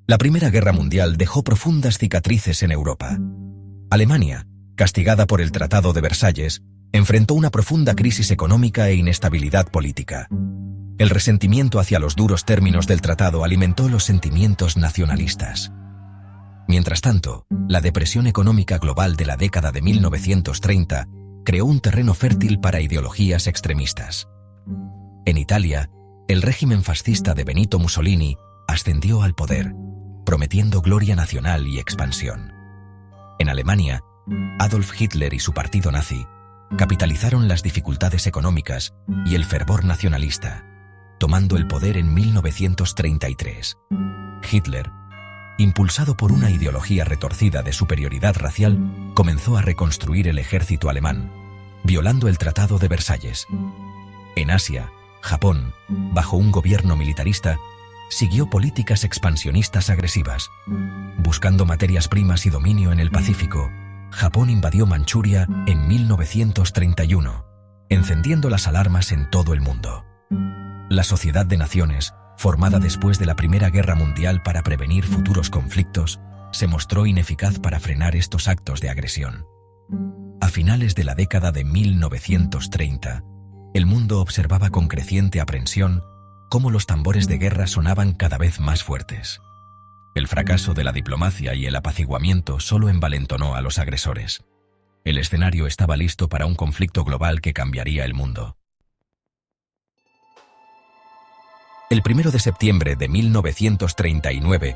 La Primera Guerra Mundial dejó profundas cicatrices en Europa. Alemania, castigada por el Tratado de Versalles, enfrentó una profunda crisis económica e inestabilidad política. El resentimiento hacia los duros términos del tratado alimentó los sentimientos nacionalistas. Mientras tanto, la depresión económica global de la década de 1930 creó un terreno fértil para ideologías extremistas. En Italia, el régimen fascista de Benito Mussolini ascendió al poder, prometiendo gloria nacional y expansión. En Alemania, Adolf Hitler y su partido nazi capitalizaron las dificultades económicas y el fervor nacionalista, tomando el poder en 1933. Hitler, impulsado por una ideología retorcida de superioridad racial, comenzó a reconstruir el ejército alemán, violando el Tratado de Versalles. En Asia, Japón, bajo un gobierno militarista, siguió políticas expansionistas agresivas. Buscando materias primas y dominio en el Pacífico, Japón invadió Manchuria en 1931, encendiendo las alarmas en todo el mundo. La Sociedad de Naciones, formada después de la Primera Guerra Mundial para prevenir futuros conflictos, se mostró ineficaz para frenar estos actos de agresión. A finales de la década de 1930, el mundo observaba con creciente aprensión cómo los tambores de guerra sonaban cada vez más fuertes. El fracaso de la diplomacia y el apaciguamiento solo envalentonó a los agresores. El escenario estaba listo para un conflicto global que cambiaría el mundo. El 1 de septiembre de 1939,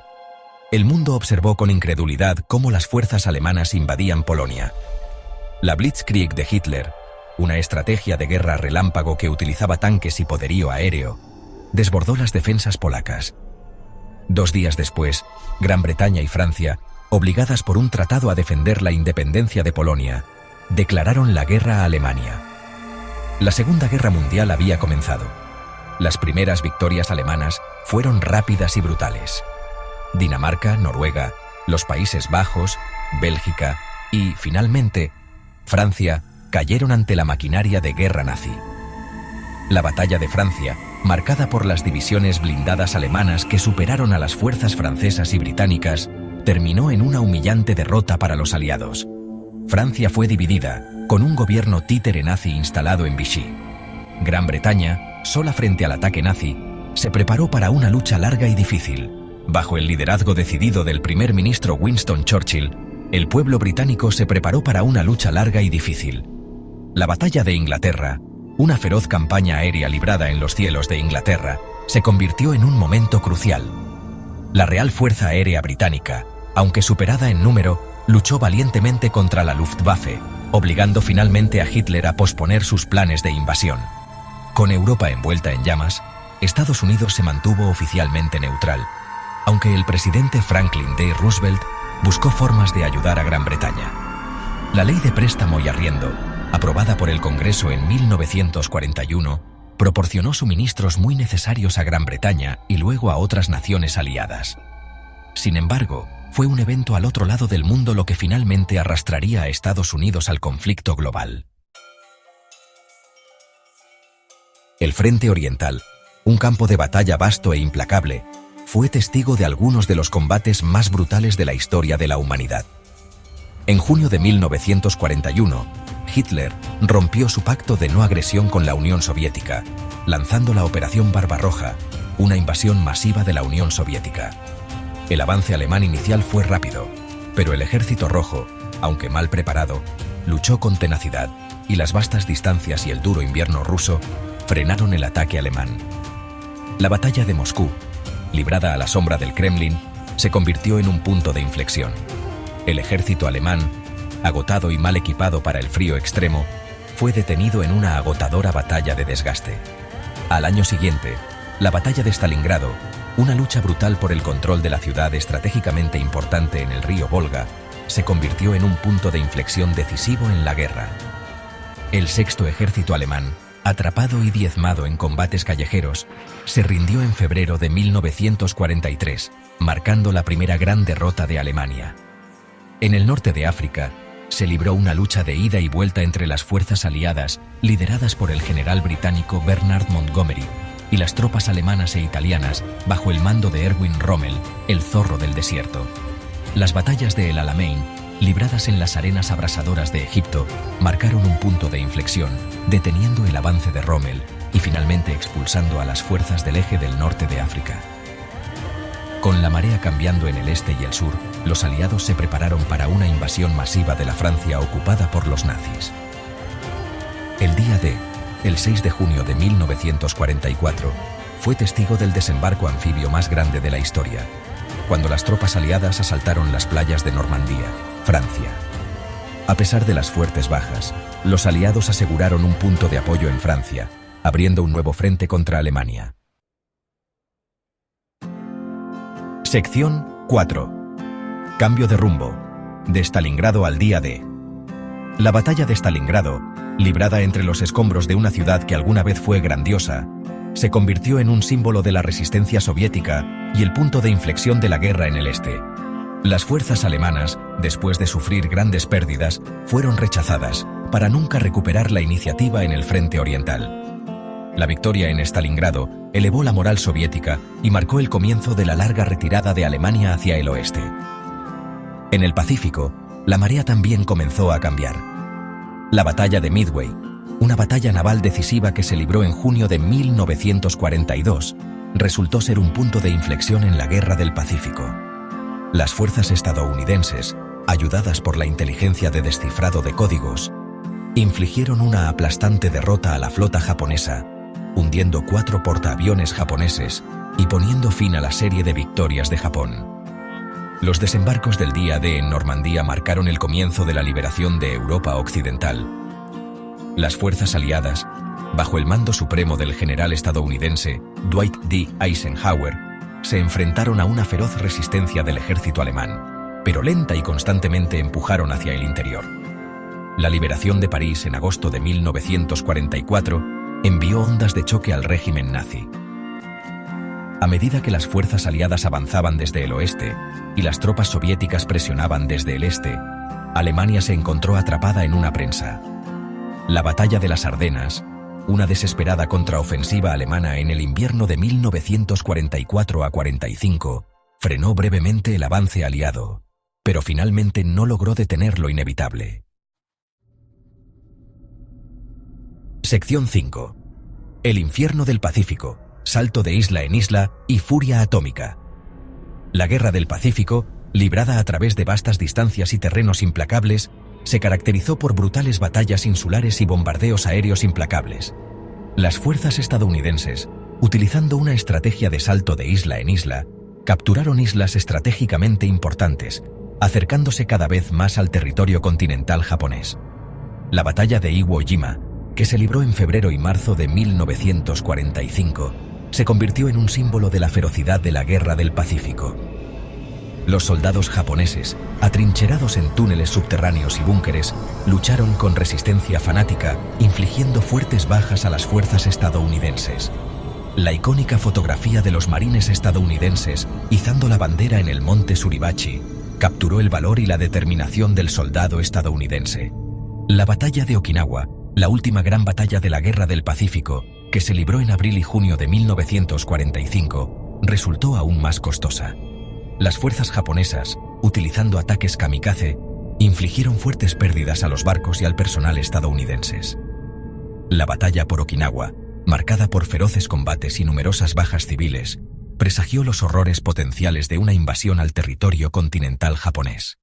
el mundo observó con incredulidad cómo las fuerzas alemanas invadían Polonia. La Blitzkrieg de Hitler, una estrategia de guerra relámpago que utilizaba tanques y poderío aéreo, desbordó las defensas polacas. 2 días después, Gran Bretaña y Francia, obligadas por un tratado a defender la independencia de Polonia, declararon la guerra a Alemania. La Segunda Guerra Mundial había comenzado. Las primeras victorias alemanas fueron rápidas y brutales. Dinamarca, Noruega, los Países Bajos, Bélgica y, finalmente, Francia cayeron ante la maquinaria de guerra nazi. La batalla de Francia, marcada por las divisiones blindadas alemanas que superaron a las fuerzas francesas y británicas, terminó en una humillante derrota para los aliados. Francia fue dividida, con un gobierno títere nazi instalado en Vichy. Gran Bretaña, sola frente al ataque nazi, se preparó para una lucha larga y difícil. Bajo el liderazgo decidido del primer ministro Winston Churchill, el pueblo británico se preparó para una lucha larga y difícil. La batalla de Inglaterra, una feroz campaña aérea librada en los cielos de Inglaterra, se convirtió en un momento crucial. La Real Fuerza Aérea Británica, aunque superada en número, luchó valientemente contra la Luftwaffe, obligando finalmente a Hitler a posponer sus planes de invasión. Con Europa envuelta en llamas, Estados Unidos se mantuvo oficialmente neutral, aunque el presidente Franklin D. Roosevelt buscó formas de ayudar a Gran Bretaña. La Ley de Préstamo y Arriendo, aprobada por el Congreso en 1941, proporcionó suministros muy necesarios a Gran Bretaña y luego a otras naciones aliadas. Sin embargo, fue un evento al otro lado del mundo lo que finalmente arrastraría a Estados Unidos al conflicto global. El Frente Oriental, un campo de batalla vasto e implacable, fue testigo de algunos de los combates más brutales de la historia de la humanidad. En junio de 1941, Hitler rompió su pacto de no agresión con la Unión Soviética, lanzando la Operación Barbarroja, una invasión masiva de la Unión Soviética. El avance alemán inicial fue rápido, pero el Ejército Rojo, aunque mal preparado, luchó con tenacidad, y las vastas distancias y el duro invierno ruso frenaron el ataque alemán. La batalla de Moscú, librada a la sombra del Kremlin, se convirtió en un punto de inflexión. El ejército alemán, agotado y mal equipado para el frío extremo, fue detenido en una agotadora batalla de desgaste. Al año siguiente, la batalla de Stalingrado, una lucha brutal por el control de la ciudad estratégicamente importante en el río Volga, se convirtió en un punto de inflexión decisivo en la guerra. El sexto ejército alemán, atrapado y diezmado en combates callejeros, se rindió en febrero de 1943, marcando la primera gran derrota de Alemania. En el norte de África, se libró una lucha de ida y vuelta entre las fuerzas aliadas, lideradas por el general británico Bernard Montgomery, y las tropas alemanas e italianas bajo el mando de Erwin Rommel, el zorro del desierto. Las batallas de El Alamein, libradas en las arenas abrasadoras de Egipto, marcaron un punto de inflexión, deteniendo el avance de Rommel y finalmente expulsando a las fuerzas del eje del norte de África. Con la marea cambiando en el este y el sur, los aliados se prepararon para una invasión masiva de la Francia ocupada por los nazis. El día D, el 6 de junio de 1944, fue testigo del desembarco anfibio más grande de la historia, cuando las tropas aliadas asaltaron las playas de Normandía, Francia. A pesar de las fuertes bajas, los aliados aseguraron un punto de apoyo en Francia, abriendo un nuevo frente contra Alemania. Sección 4. Cambio de rumbo. De Stalingrado al día D. La batalla de Stalingrado, librada entre los escombros de una ciudad que alguna vez fue grandiosa, se convirtió en un símbolo de la resistencia soviética y el punto de inflexión de la guerra en el este. Las fuerzas alemanas, después de sufrir grandes pérdidas, fueron rechazadas, para nunca recuperar la iniciativa en el frente oriental. La victoria en Stalingrado elevó la moral soviética y marcó el comienzo de la larga retirada de Alemania hacia el oeste. En el Pacífico, la marea también comenzó a cambiar. La batalla de Midway, una batalla naval decisiva que se libró en junio de 1942, resultó ser un punto de inflexión en la Guerra del Pacífico. Las fuerzas estadounidenses, ayudadas por la inteligencia de descifrado de códigos, infligieron una aplastante derrota a la flota japonesa, hundiendo 4 portaaviones japoneses y poniendo fin a la serie de victorias de Japón. Los desembarcos del día D en Normandía marcaron el comienzo de la liberación de Europa Occidental. Las fuerzas aliadas, bajo el mando supremo del general estadounidense Dwight D. Eisenhower, se enfrentaron a una feroz resistencia del ejército alemán, pero lenta y constantemente empujaron hacia el interior. La liberación de París en agosto de 1944 envió ondas de choque al régimen nazi. A medida que las fuerzas aliadas avanzaban desde el oeste y las tropas soviéticas presionaban desde el este, Alemania se encontró atrapada en una prensa. La batalla de las Ardenas, una desesperada contraofensiva alemana en el invierno de 1944 a 45, frenó brevemente el avance aliado, pero finalmente no logró detener lo inevitable. Sección 5. El infierno del Pacífico, salto de isla en isla y furia atómica. La Guerra del Pacífico, librada a través de vastas distancias y terrenos implacables, se caracterizó por brutales batallas insulares y bombardeos aéreos implacables. Las fuerzas estadounidenses, utilizando una estrategia de salto de isla en isla, capturaron islas estratégicamente importantes, acercándose cada vez más al territorio continental japonés. La batalla de Iwo Jima, que se libró en febrero y marzo de 1945, se convirtió en un símbolo de la ferocidad de la Guerra del Pacífico. Los soldados japoneses, atrincherados en túneles subterráneos y búnkeres, lucharon con resistencia fanática, infligiendo fuertes bajas a las fuerzas estadounidenses. La icónica fotografía de los marines estadounidenses izando la bandera en el monte Suribachi capturó el valor y la determinación del soldado estadounidense. La batalla de Okinawa, la última gran batalla de la Guerra del Pacífico, que se libró en abril y junio de 1945, resultó aún más costosa. Las fuerzas japonesas, utilizando ataques kamikaze, infligieron fuertes pérdidas a los barcos y al personal estadounidenses. La batalla por Okinawa, marcada por feroces combates y numerosas bajas civiles, presagió los horrores potenciales de una invasión al territorio continental japonés.